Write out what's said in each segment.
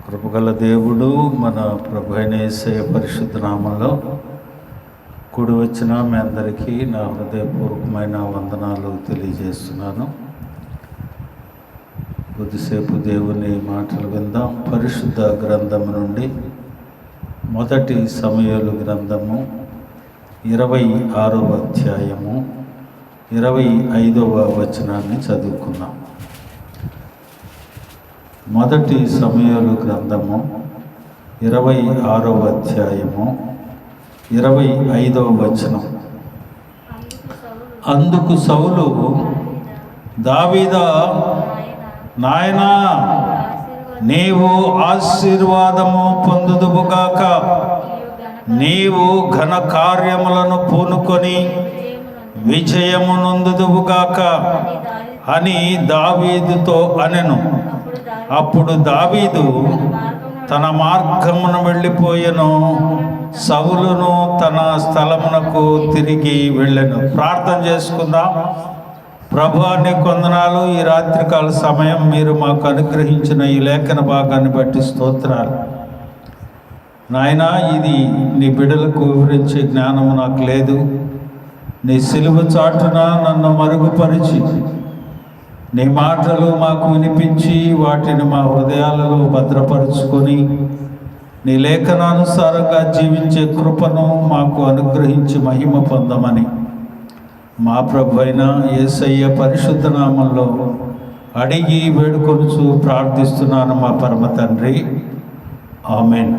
కృపగల దేవుడు మన ప్రభు అయిన యేసయ్య పరిశుద్ధ నామంలో కూడి వచ్చిన మీ అందరికీ నా హృదయపూర్వకమైన వందనాలు తెలియజేస్తున్నాను. కొద్దిసేపు దేవుని మాటలు విందాం. పరిశుద్ధ గ్రంథము నుండి మొదటి సమూయేలు గ్రంథము 26వ అధ్యాయము 25వ వచనాన్ని చదువుకుందాం. మొదటి సమూయేలు గ్రంథము 26వ అధ్యాయము 25వ వచనం. అందుకు సౌలు, దావీదా, నాయనా, నీవు ఆశీర్వాదము పొందుదువుగాక, నీవు ఘన కార్యములను పూనుకొని విజయము నొందుదువుగాక అని దావీదుతో అనెను. అప్పుడు దావీదు తన మార్గమును వెళ్ళిపోయెను, సౌలును తన స్థలమునకు తిరిగి వెళ్ళెను. ప్రార్థన చేసుకుందాం. ప్రభువా, నీకు వందనాలు. ఈ రాత్రికాల సమయం మీరు మాకు అనుగ్రహించిన ఈ లేఖన భాగాన్ని బట్టి స్తోత్రాలు. నాయనా, ఇది నీ బిడ్డలకు వివరించే జ్ఞానము నాకు లేదు. నీ సిలువ చాటున నన్ను మరుగుపరిచి నీ మాటలు మాకు వినిపించి వాటిని మా హృదయాలలో భద్రపరుచుకొని నీ లేఖనానుసారంగా జీవించే కృపను మాకు అనుగ్రహించి మహిమ పొందమని మా ప్రభు అయిన యేసయ్య పరిశుద్ధ నామంలో అడిగి వేడుకొనుచు ప్రార్థిస్తున్నాను మా పరమ తండ్రి, ఆమేన్.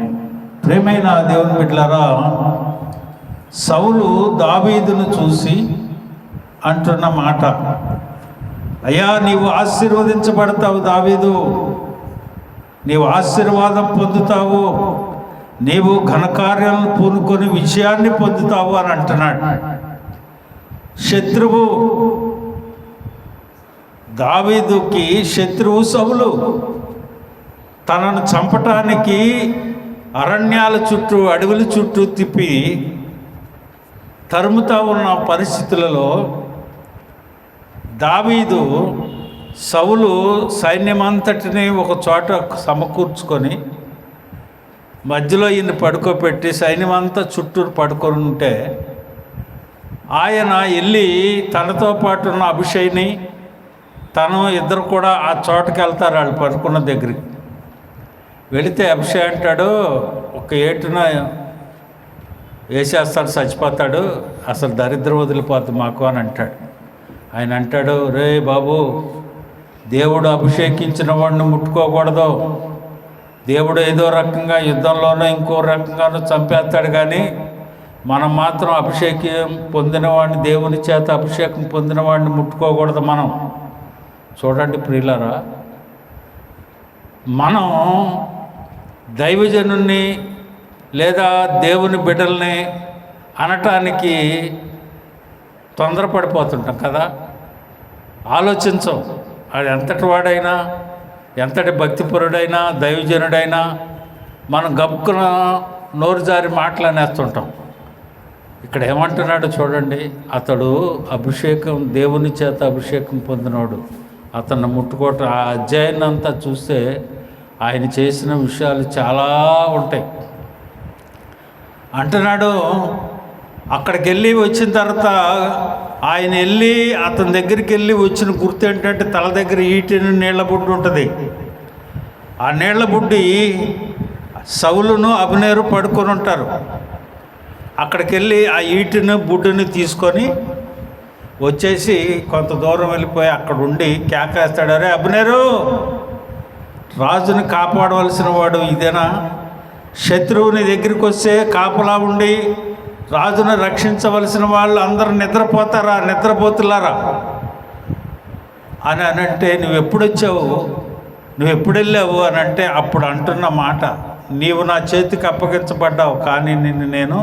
ప్రేమైన దేవుని బిడ్డలారా, సౌలు దావీదును చూసి అంటున్న మాట, అయ్యా, నీవు ఆశీర్వదించబడతావు దావీదు, నీవు ఆశీర్వాదం పొందుతావు, నీవు ఘనకార్యాలను పూనుకొని విజయాన్ని పొందుతావు అని అంటున్నాడు. శత్రువు దావీదుకి శత్రువు సౌలు తనను చంపటానికి అరణ్యాల చుట్టూ అడవుల చుట్టూ తిప్పి తరుముతా ఉన్న పరిస్థితులలో దావీదు సౌలు సైన్యమంతటిని ఒక చోట సమకూర్చుకొని మధ్యలో ఈయన పడుకోబెట్టి సైన్యమంతా చుట్టూ పడుకొని ఉంటే ఆయన వెళ్ళి తనతో పాటు ఉన్న అభిషేక్ని తను ఇద్దరు కూడా ఆ చోటకి వెళ్తారు. వాళ్ళు పడుకున్న దగ్గరికి వెళితే అభిషేక్ అంటాడు, ఒక ఏటున వేసేస్తాడు, చచ్చిపోతాడు, అసలు దరిద్రం వదిలిపోద్ది మాకు అని అంటాడు. ఆయన అంటాడు, రే బాబు, దేవుడు అభిషేకించిన వాడిని ముట్టుకోకూడదు. దేవుడు ఏదో రకంగా యుద్ధంలోనో ఇంకో రకంగానో చంపేస్తాడు, కానీ మనం మాత్రం అభిషేకం పొందినవాడిని, దేవుని చేత అభిషేకం పొందినవాడిని ముట్టుకోకూడదు. మనం చూడండి ప్రియులారా, మనం దైవజనుణ్ణి లేదా దేవుని బిడ్డల్ని అనటానికి తొందరపడిపోతుంటాం కదా, ఆలోచించం. అది ఎంతటి వాడైనా, ఎంతటి భక్తిపరుడైనా, దైవజనుడైనా మనం గబుక్కున నోరు జారి మాటలనేస్తుంటాం. ఇక్కడ ఏమంటున్నాడు చూడండి, అతడు అభిషేకం, దేవుని చేత అభిషేకం పొందినోడు, అతన్ని ముట్టుకోవటం. ఆ అధ్యాయాన్ని అంతా చూస్తే ఆయన చేసిన విషయాలు చాలా ఉంటాయి. అంటున్నాడు, అక్కడికి వెళ్ళి వచ్చిన తర్వాత ఆయన వెళ్ళి అతని దగ్గరికి వెళ్ళి వచ్చిన గుర్తు ఏంటంటే, తల దగ్గర ఈటిని నీళ్ల బుడ్డి ఉంటుంది. ఆ నీళ్ల బుడ్డి సౌలును అబ్నేరు పడుకొని ఉంటారు. అక్కడికి వెళ్ళి ఆ ఈటిని బుడ్డిని తీసుకొని వచ్చేసి కొంత దూరం వెళ్ళిపోయి అక్కడ ఉండి కేకేస్తాడు, అరే అబ్నేరు, రాజుని కాపాడవలసిన వాడు ఇదేనా? శత్రువుని దగ్గరికి వస్తే కాపలా ఉండి రాజును రక్షించవలసిన వాళ్ళు అందరూ నిద్రపోతారా, నిద్రపోతులారా అని అంటే, నువ్వు ఎప్పుడు వచ్చావు, నువ్వు ఎప్పుడు వెళ్ళావు అని అంటే, అప్పుడు అంటున్న మాట, నీవు నా చేతికి అప్పగించబడ్డావు, కానీ నిన్ను నేను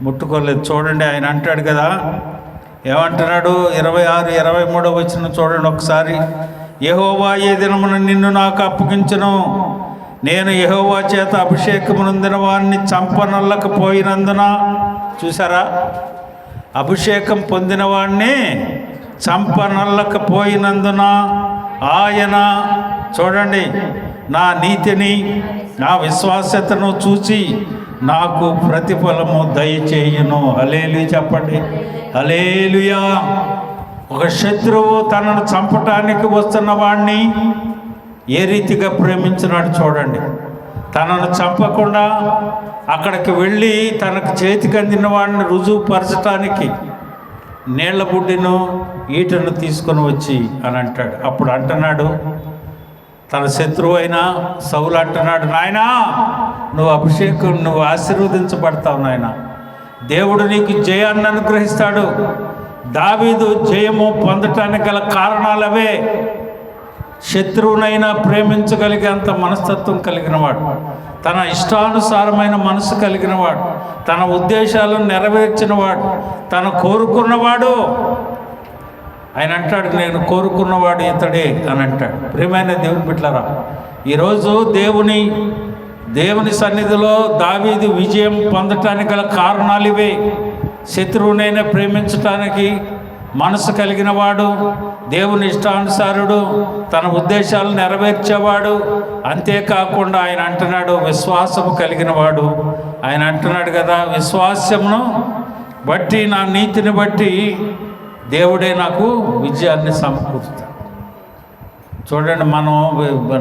ముట్టుకోలేదు. చూడండి, ఆయన అంటాడు కదా, ఏమంటున్నాడు? 26, 23 వచనం చూడండి ఒకసారి. యెహోవా ఏ దినమున నిన్ను నాకు అప్పగించును, నేను యెహోవా చేత అభిషేకము నొందిన వారిని చంపనొల్లకపోయినందున. చూసారా, అభిషేకం పొందిన వాడిని చంపనొల్లకపోయినందున ఆయన, చూడండి, నా నీతిని, నా విశ్వాస్యతను చూసి నాకు ప్రతిఫలము దయచేయును. హల్లెలూయా చెప్పండి, హల్లెలూయా. ఒక శత్రువు తనను చంపటానికి వస్తున్న వాడిని ఏ రీతిగా ప్రేమించినాడు చూడండి. తనను చంపకుండా అక్కడికి వెళ్ళి తనకు చేతికి అందిన వాడిని రుజువుపరచటానికి నీళ్ల బుడ్డిను ఈటను తీసుకొని వచ్చి అని అంటాడు. అప్పుడు అంటున్నాడు తన శత్రువు అయిన సౌలు అంటున్నాడు, నాయనా నువ్వు ఆశీర్వదించబడతావు నాయన, దేవుడు నీకు జయాన్ని అనుగ్రహిస్తాడు. దావీదు జయము పొందటానికి గల కారణాలవే. శత్రువునైనా ప్రేమించగలిగే అంత మనస్తత్వం కలిగినవాడు, తన ఇష్టానుసారమైన మనసు కలిగినవాడు, తన ఉద్దేశాలను నెరవేర్చినవాడు, తను కోరుకున్నవాడు. ఆయన అంటాడు, నేను కోరుకున్నవాడు ఇతడే అని అంటాడు. ప్రియమైన దేవుని బిడ్డలారా, ఈరోజు దేవుని సన్నిధిలో దావీదు విజయం పొందటానికి గల కారణాలు ఇవే. శత్రువునైనా ప్రేమించటానికి మనసు కలిగిన వాడు, దేవుని ఇష్టానుసారుడు, తన ఉద్దేశాలను నెరవేర్చేవాడు. అంతేకాకుండా ఆయన అంటున్నాడు విశ్వాసము కలిగిన వాడు. ఆయన అంటున్నాడు కదా, విశ్వాసమును బట్టి, నా నీతిని బట్టి దేవుడే నాకు విజయాన్ని సమకూరుస్తాడు. చూడండి, మనం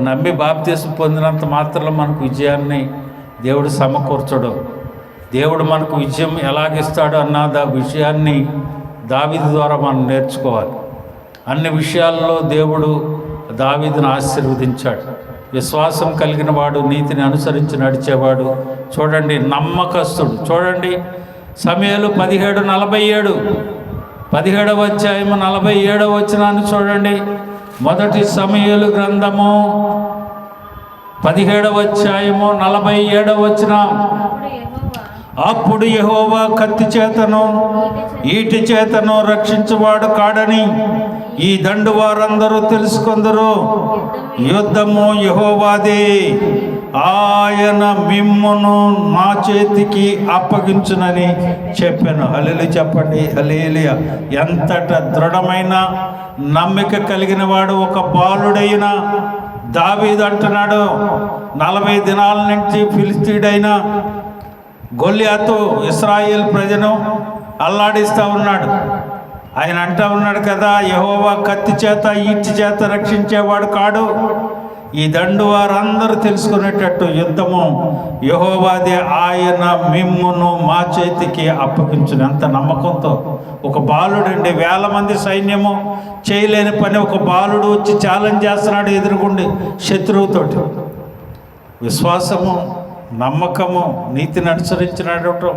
నమ్మి బాప్తీసం పొందినంత మాత్రంలో మనకు విజయాన్ని దేవుడు సమకూర్చడు. దేవుడు మనకు విజయం ఎలాగిస్తాడు అన్న విషయాన్ని దావీదు ద్వారా మనం నేర్చుకోవాలి. అన్ని విషయాల్లో దేవుడు దావీదును ఆశీర్వదించాడు. విశ్వాసం కలిగిన వాడు, నీతిని అనుసరించి నడిచేవాడు. చూడండి, నమ్మకస్తుడు. చూడండి, సమూయేలు 17:47, 17వ అధ్యాయము 47వ వచనాన్ని చూడండి. మొదటి సమూయేలు గ్రంథము 17వ అధ్యాయము 47వ వచనం. అప్పుడు యెహోవా కత్తి చేతను ఈటి చేతను రక్షించువాడు కాడని ఈ దండు వారందరూ తెలుసుకొందరు. యుద్ధము యెహోవాదే, ఆయన మిమ్మును నా చేతికి అప్పగించునని చెప్పాను. హల్లెలూయా చెప్పండి, హల్లెలూయా. ఎంతట దృఢమైన నమ్మిక కలిగిన వాడు ఒక బాలుడైన దావీదు అంటున్నాడు, 40 దినాల నుంచి ఫిలిస్తీయుడైన గొల్యాతు ఇశ్రాయేల్ ప్రజను అల్లాడిస్తూ ఉన్నాడు. ఆయన అంటూ ఉన్నాడు కదా, యెహోవా కత్తి చేత ఈడ్చి చేత రక్షించేవాడు కాడు. ఈ దండు వారందరూ తెలుసుకునేటట్టు యుద్ధము యెహోవాదే, ఆయన మిమ్మును మా చేతికి అప్పగించును. అంత నమ్మకంతో ఒక బాలుడండి, 1000 మంది సైన్యము చేయలేని పని ఒక బాలుడు వచ్చి ఛాలెంజ్ చేస్తున్నాడు ఎదురుగుండి శత్రువుతోటి. విశ్వాసము, నమ్మకము, నీతిని అనుసరించినటం,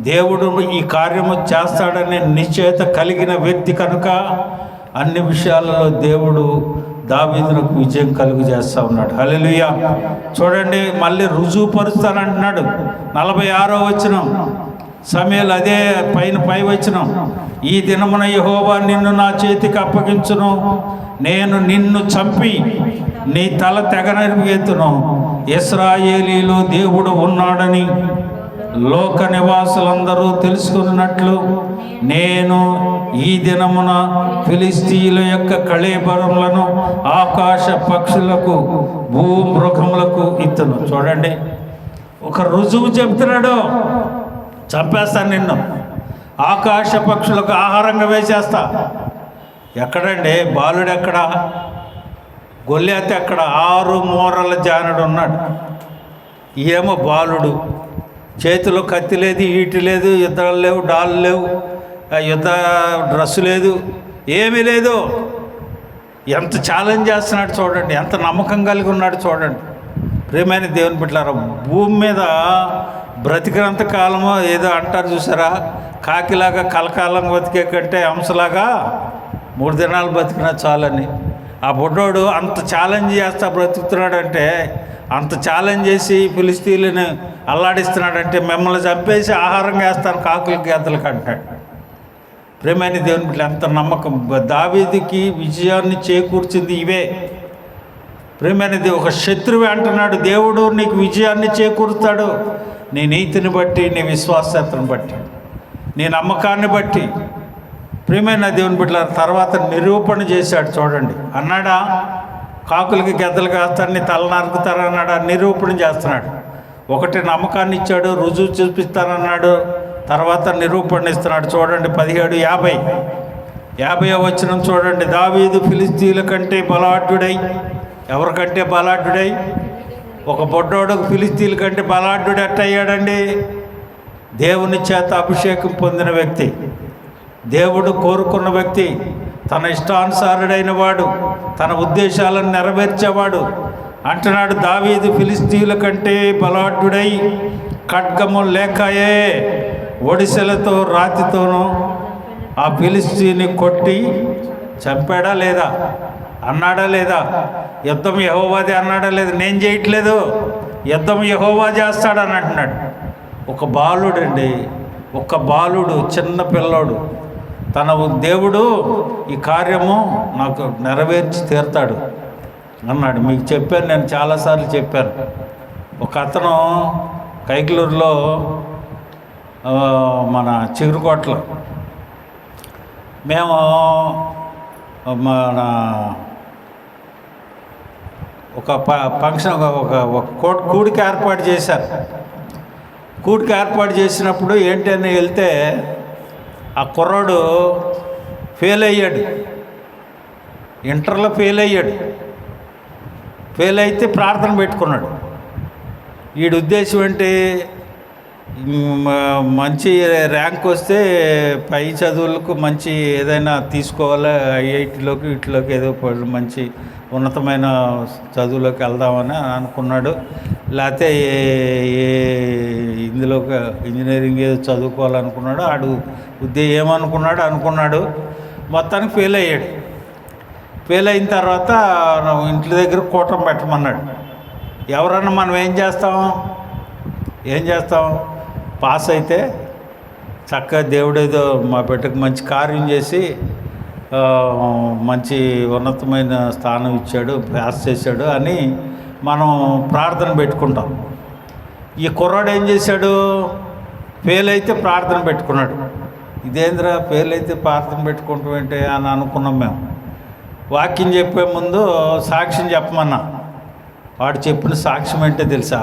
దేవుడు ఈ కార్యము చేస్తాడనే నిశ్చయత కలిగిన వ్యక్తి కనుక అన్ని విషయాలలో దేవుడు దావీదునకు విజయం కలుగు చేస్తూ ఉన్నాడు. హల్లెలూయా. చూడండి, మళ్ళీ రుజువుపరుస్తానంటున్నాడు. 46వ వచనం, సమూయేలు అదే పై వచనం. ఈ దినమున యెహోవా నిన్ను నా చేతికి అప్పగించును, నేను నిన్ను చంపి నీ తల తెగనెత్తును. ఇశ్రాయేలీలో దేవుడు ఉన్నాడని లోక నివాసులందరూ తెలుసుకున్నట్లు నేను ఈ దినమున ఫిలిస్తీయుల యొక్క కళేబరములను ఆకాశ పక్షులకు భూమృగములకు ఇత్తును. చూడండి, ఒక రుజువు చెప్తున్నాడు, చంపేస్తాను నిన్ను, ఆకాశ పక్షులకు ఆహారంగా వేసేస్తా. ఎక్కడండి బాలుడు? ఎక్కడ? గొల్యాతు ఎక్కడ? 6 మూరల జానుడు ఉన్నాడు. ఏమో బాలుడు, చేతిలో కత్తి లేదు, ఈటి లేదు, యుద్ధాలు లేవు, డాళ్ళు లేవు, యుద్ధ డ్రెస్సు లేదు, ఏమీ లేదు. ఎంత ఛాలెంజ్ చేస్తున్నాడు చూడండి, ఎంత నమ్మకం కలిగి ఉన్నాడు చూడండి. ప్రియమైన దేవుని బిడ్డలారా, భూమి మీద బ్రతికినంత కాలము ఏదో అంటారు చూసారా, కాకిలాగా కలకాలం బతికే కంటే హంసలాగా 3 దినాలు బతికినా చాలని. ఆ బుడ్డోడు అంత ఛాలెంజ్ చేస్తా బ్రతుకుతున్నాడంటే, అంత ఛాలెంజ్ చేసి ఫిలిస్తీయులను అల్లాడిస్తున్నాడంటే, మిమ్మల్ని చంపేసి ఆహారంగా వేస్తాను కాకులకి గేదలకు అంటాడు. ప్రియమైన దేవుని బిడ్డలు, ఎంత నమ్మకం. దావీదుకి విజయాన్ని చేకూర్చింది ఇవే. ప్రియమైన ఒక శత్రువే అంటున్నాడు, దేవుడు నీకు విజయాన్ని చేకూరుస్తాడు నీ నీతిని బట్టి, నీ విశ్వాసతను బట్టి, నీ నమ్మకాన్ని బట్టి. ప్రియమైన దేవుని బిడ్డల, తర్వాత నిరూపణ చేశాడు చూడండి. అన్నాడా, కాకులకి గెద్దలు కాస్తారని తల నరుకుతారన్నాడు, ఆ నిరూపణ చేస్తున్నాడు. ఒకటి నమ్మకాన్ని ఇచ్చాడు, రుజువు చూపిస్తానన్నాడు, తర్వాత నిరూపణ ఇస్తున్నాడు. చూడండి 17:50 వచనం చూడండి. దావీదు ఫిలిష్తీయుల కంటే బలాఢ్యుడై, ఎవరికంటే బలాఢ్యుడై? ఒక బొడ్డోడు ఫిలిష్తీయుల కంటే బలాఢ్యుడు ఎట్టయ్యాడండి? దేవుని చేత అభిషేకం పొందిన వ్యక్తి, దేవుడు కోరుకున్న వ్యక్తి, తన ఇష్టానుసారుడైన వాడు, తన ఉద్దేశాలను నెరవేర్చేవాడు అంటున్నాడు. దావీదు ఫిలిష్తీయుల కంటే బలాఢ్యుడై ఖడ్గము లేకయే ఒడిసెలతో రాతితోనూ ఆ ఫిలిష్తీయుని కొట్టి చంపాడా లేదా? అన్నాడా లేదా? యుద్ధం యెహోవాదే అన్నాడా లేదా? నేను చేయట్లేదు, యుద్ధం యెహోవా చేస్తాడని అంటున్నాడు. ఒక బాలుడండి, ఒక బాలుడు, చిన్న పిల్లోడు, తన దేవుడు ఈ కార్యము నాకు నెరవేర్చి తీరుతాడు అన్నాడు. మీకు చెప్పాను, నేను చాలాసార్లు చెప్పాను. ఒక అతను కైకలూరులో మన చిగురుకోటలో మేము మన ఒక ఫంక్షన్, ఒక కూడికి ఏర్పాటు చేశారు. కూడికి ఏర్పాటు చేసినప్పుడు ఏంటి అని వెళ్తే ఆ కుర్రాడు ఫెయిల్ అయ్యాడు, ఇంటర్లో ఫెయిల్ అయ్యాడు. ఫెయిల్ అయితే ప్రార్థన పెట్టుకున్నాడు. వీడి ఉద్దేశం ఏంటి? మంచి ర్యాంక్ వస్తే పై చదువులకు మంచి ఏదైనా తీసుకోవాలి, ఐఐటీలోకి వీటిలోకి ఏదో మంచి ఉన్నతమైన చదువులోకి వెళ్దామని అనుకున్నాడు. లేకపోతే ఇందులోకి ఇంజనీరింగ్ ఏదో చదువుకోవాలనుకున్నాడు. ఆడు అనుకున్నాడు. మొత్తానికి ఫెయిల్ అయ్యాడు. ఫెయిల్ అయిన తర్వాత ఇంటి దగ్గర కూటం పెట్టమన్నాడు. ఎవరన్నా మనం ఏం చేస్తాం? పాస్ అయితే చక్కగా దేవుడేదో మా బిడ్డకు మంచి కార్యం చేసి మంచి ఉన్నతమైన స్థానం ఇచ్చాడు, పాస్ చేశాడు అని మనం ప్రార్థన పెట్టుకుంటాం. ఈ కుర్రాడు ఏం చేశాడు? ఫెయిల్ అయితే ప్రార్థన పెట్టుకున్నాడు. ఇదేంద్రా ఫెయిల్ అయితే ప్రార్థన పెట్టుకుంటాం ఏంటి అని అనుకున్నాం మేము. వాక్యం చెప్పే ముందు సాక్ష్యం చెప్పమన్నా. వాడు చెప్పిన సాక్ష్యం ఏంటో తెలుసా?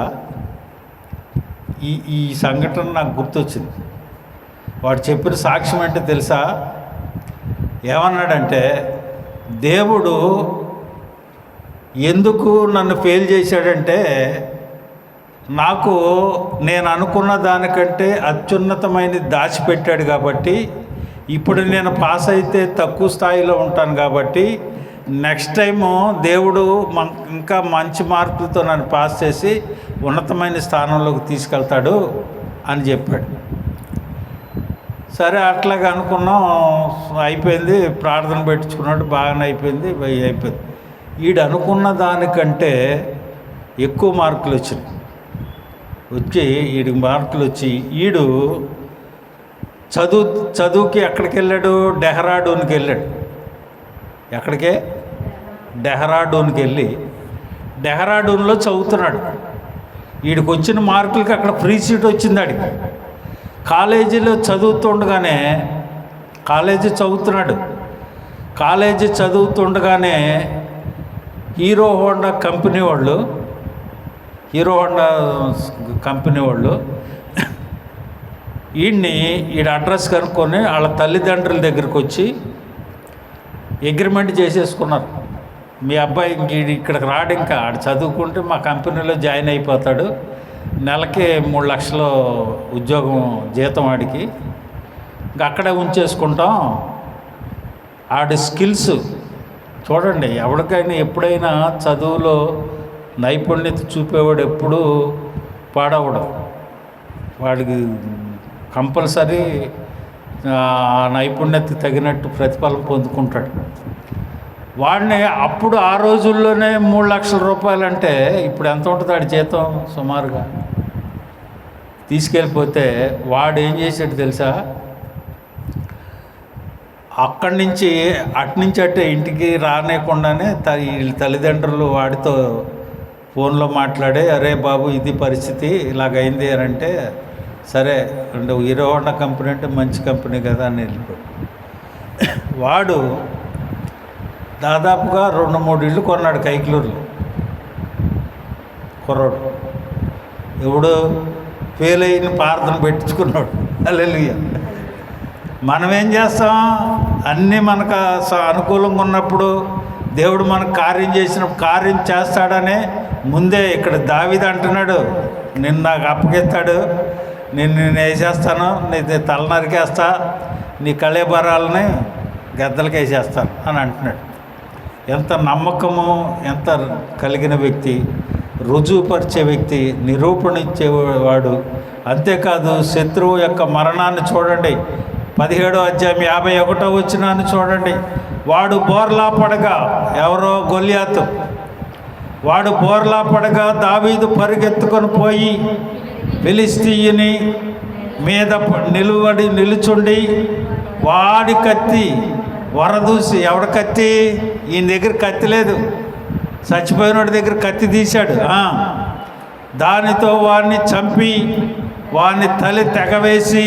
ఈ సంఘటన నాకు గుర్తొచ్చింది. వాడు చెప్పిన సాక్ష్యం ఏంటో తెలుసా? ఏమన్నాడంటే, దేవుడు ఎందుకు నన్ను ఫెయిల్ చేశాడంటే, నాకు నేను అనుకున్న దానికంటే అత్యున్నతమైనది దాచిపెట్టాడు కాబట్టి, ఇప్పుడు నేను పాస్ అయితే తక్కువ స్థాయిలో ఉంటాను కాబట్టి నెక్స్ట్ టైము దేవుడు ఇంకా మంచి మార్కులతో నన్ను పాస్ చేసి ఉన్నతమైన స్థానంలోకి తీసుకెళ్తాడు అని చెప్పాడు. సరే అట్లాగే అనుకున్నాం. అయిపోయింది, ప్రార్థన పెట్టించుకున్నాడు, బాగానే అయిపోయింది. వీడు అనుకున్న దానికంటే ఎక్కువ మార్కులు వీడికి మార్కులు వచ్చి వీడు చదువుకి ఎక్కడికి వెళ్ళాడు? డెహ్రాడూన్కి వెళ్ళాడు. ఎక్కడికే? డెహ్రాడూన్కి వెళ్ళి డెహ్రాడూన్లో చదువుతున్నాడు. వీడికి వచ్చిన మార్కులకి అక్కడ ఫ్రీ సీట్ వచ్చింది. ఆడికి కాలేజీలో చదువుతుండగానే కాలేజీ చదువుతుండగానే హీరో హోండా కంపెనీ వాళ్ళు వీడి అడ్రస్ కనుక్కొని వాళ్ళ తల్లిదండ్రుల దగ్గరికి వచ్చి అగ్రిమెంట్ చేసేసుకున్నారు. మీ అబ్బాయి ఇక్కడికి రాడు, ఇంకా ఆడు చదువుకుంటే మా కంపెనీలో జాయిన్ అయిపోతాడు, నెలకి 3 లక్షలు ఉద్యోగం జీతం ఆడికి, ఇంకా అక్కడే ఉంచేసుకుంటాం. ఆడి స్కిల్స్ చూడండి. ఎవరికైనా ఎప్పుడైనా చదువులో నైపుణ్యత చూపేవాడు ఎప్పుడూ పాడవడం. వాడికి కంపల్సరీ ఆ నైపుణ్యత తగినట్టు ప్రతిఫలం పొందుకుంటాడు. వాడిని అప్పుడు ఆ రోజుల్లోనే 3 లక్షల రూపాయలు అంటే ఇప్పుడు ఎంత ఉంటుంది వాడి జీతం? సుమారుగా తీసుకెళ్ళిపోతే వాడు ఏం చేశాడు తెలుసా? అక్కడి నుంచి అట్టే ఇంటికి రానేకుండానే వీళ్ళ తల్లిదండ్రులు వాడితో ఫోన్లో మాట్లాడే, అరే బాబు ఇది పరిస్థితి ఇలాగైంది అని అంటే, సరే అంటే హీరో హోండా కంపెనీ అంటే మంచి కంపెనీ కదా అని వెళ్ళిపోయాడు. వాడు దాదాపుగా 2-3 ఇళ్ళు కొన్నాడు కైకిలూరులో. కుర్రోడు ఎవడు ఫెయిల్ అయిన ప్రార్థన పెట్టించుకున్నాడు. హల్లెలూయా. మనం ఏం చేస్తాం? అన్నీ మనకు అనుకూలంగా ఉన్నప్పుడు దేవుడు మనకు కార్యం చేస్తాడనే ముందే ఇక్కడ దావీదు అంటున్నాడు, నిన్ను నాకు అప్పగిస్తాడు, నేను వేసేస్తాను, నీ తల నరికేస్తా, నీ కళేబరాలని గద్దలకి వేసేస్తాను అని అంటున్నాడు. ఎంత నమ్మకము, ఎంత కలిగిన వ్యక్తి, రుజువుపరిచే వ్యక్తి, నిరూపణ ఇచ్చేవాడు. అంతేకాదు శత్రువు యొక్క మరణాన్ని చూడండి. 17వ అధ్యాయం 51వ వచనాన్ని చూడండి. వాడు బోర్లా పడగా, ఎవరో గొల్యాతు, వాడు బోర్లా పడగా దావీదు పరిగెత్తుకొని పోయి ఫిలిష్తీయుని మీద నిలుచుండి వాడి కత్తి వరదూసి, ఎవడ కత్తి? ఈయన దగ్గర కత్తి లేదు, చచ్చిపోయినోడి దగ్గర కత్తి తీశాడు. దానితో వాడిని చంపి వాడిని తల తెగవేసి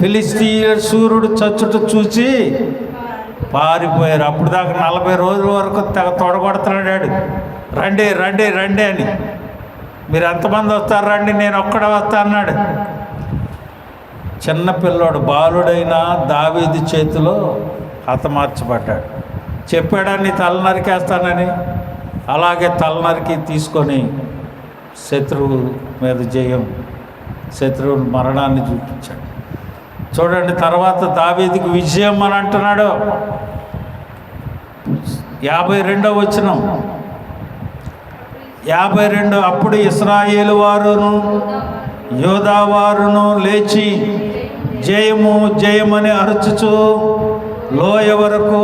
ఫిలిష్తీయ సూర్యుడు చచ్చుట చూసి పారిపోయారు. అప్పుడు దాకా 40 రోజుల వరకు తొడగొడుతున్నాడు, రండి రండి రండి అని. మీరు ఎంతమంది వస్తారు? రండి, నేను ఒక్కడే వస్తా అన్నాడు. చిన్నపిల్లోడు, బాలుడైన దావీదు చేతిలో హతమార్చబడ్డాడు. చెప్పాడా నీ తల నరికేస్తానని? అలాగే తల నరికి తీసుకొని శత్రువు మీద జయం, శత్రువు మరణాన్ని చూపించాడు. చూడండి, తర్వాత దావీదుకి విజయం అని అంటున్నాడు. 52వ వచనం, 52. అప్పుడు ఇశ్రాయేలు వారును యోధా వారును లేచి జయము జయమని అరుచుచు లోయ వరకు,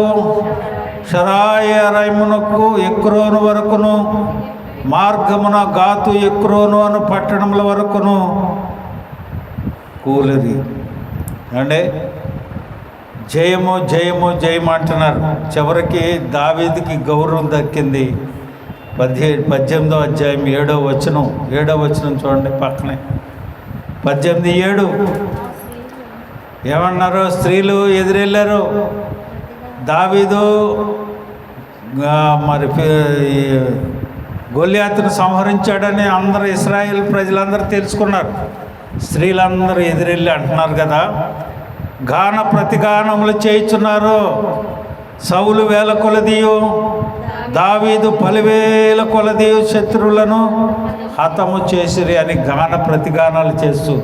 షరాయరైమునకు, ఎక్రోను వరకును, మార్గమున గాతు ఎక్రోను అను పట్టణముల వరకును కూలిరి. అంటే జయము జయము జయము అంటున్నారు. చివరికి దావీదుకి గౌరవం దక్కింది. 18వ అధ్యాయం 7వ వచనం చూడండి పక్కనే. 18:7 ఏమన్నారు? స్త్రీలు ఎదురెళ్ళారు. దావీదు మరి గొల్యాతును సంహరించాడని అందరూ ఇశ్రాయేల్ ప్రజలందరూ తెలుసుకున్నారు. స్త్రీలందరూ ఎదురెళ్ళి అంటున్నారు కదా, గాన ప్రతిగానములు చేయుచున్నారు. సౌలు వేల కొలదియు, దావీదు 10,000 కొలదియు శత్రువులను హతము చేసిరి అని గాన ప్రతిగానాలు చేస్తూ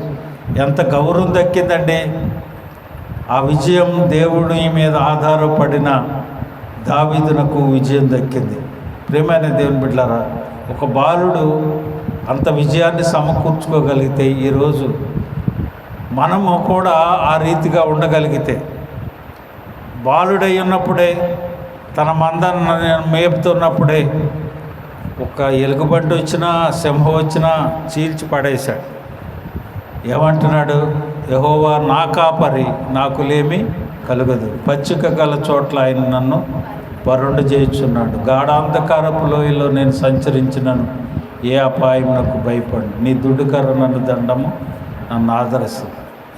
ఎంత గౌరవం దక్కిందండి. ఆ విజయం దేవుడి మీద ఆధారపడిన దావీదునకు విజయం దక్కింది. ప్రియమైన దేవుని బిడ్డలారా, ఒక బాలుడు అంత విజయాన్ని సమకూర్చుకోగలిగితే, ఈరోజు మనము కూడా ఆ రీతిగా ఉండగలిగితే, బాలుడై ఉన్నప్పుడే తన మందను మేపుతున్నప్పుడే ఒక ఎలుగుబంటి వచ్చినా, సింహం వచ్చినా చీల్చి పడేశాడు. ఏమంటున్నాడు? యెహోవా నా కాపరి, నాకు లేమి కలుగదు. పచ్చిక గల చోట్ల ఆయన నన్ను పరుండు చేయుచున్నాడు. గాఢాంధకారపు లోయలో నేను సంచరించినను ఏ అపాయమునకు భయపడు. నీ దుడ్డుకర్ర నన్ను దండము నన్ను ఆదరిస్తుంది.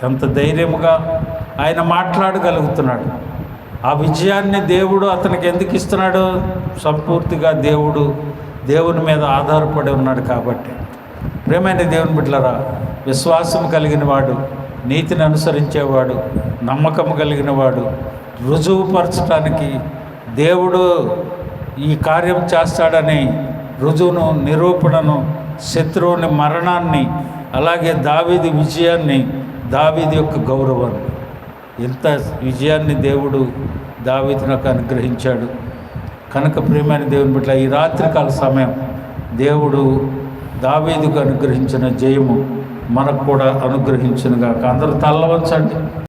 ఎంత ధైర్యముగా ఆయన మాట్లాడగలుగుతున్నాడు. ఆ విజయాన్ని దేవుడు అతనికి ఎందుకు ఇస్తున్నాడు? సంపూర్తిగా దేవుని మీద ఆధారపడి ఉన్నాడు కాబట్టి. ప్రియమైన దేవుని బిడ్డలారా, విశ్వాసం కలిగిన వాడు, నీతిని అనుసరించేవాడు, నమ్మకం కలిగిన వాడు, రుజువుపరచడానికి దేవుడు ఈ కార్యం చేస్తాడని రుజువును, నిరూపణను, శత్రువుని మరణాన్ని, అలాగే దావీదు విజయాన్ని, దావీదు యొక్క గౌరవాన్ని, ఇంత విజయాన్ని దేవుడు దావీదునకు అనుగ్రహించాడు. కనుక ప్రియమైన దేవుని బిడ్డ, ఈ రాత్రికాల సమయం దేవుడు దావీదుకు అనుగ్రహించిన జయము మనకు కూడా అనుగ్రహించునుగాక. అందరూ తల్ల వంచండి.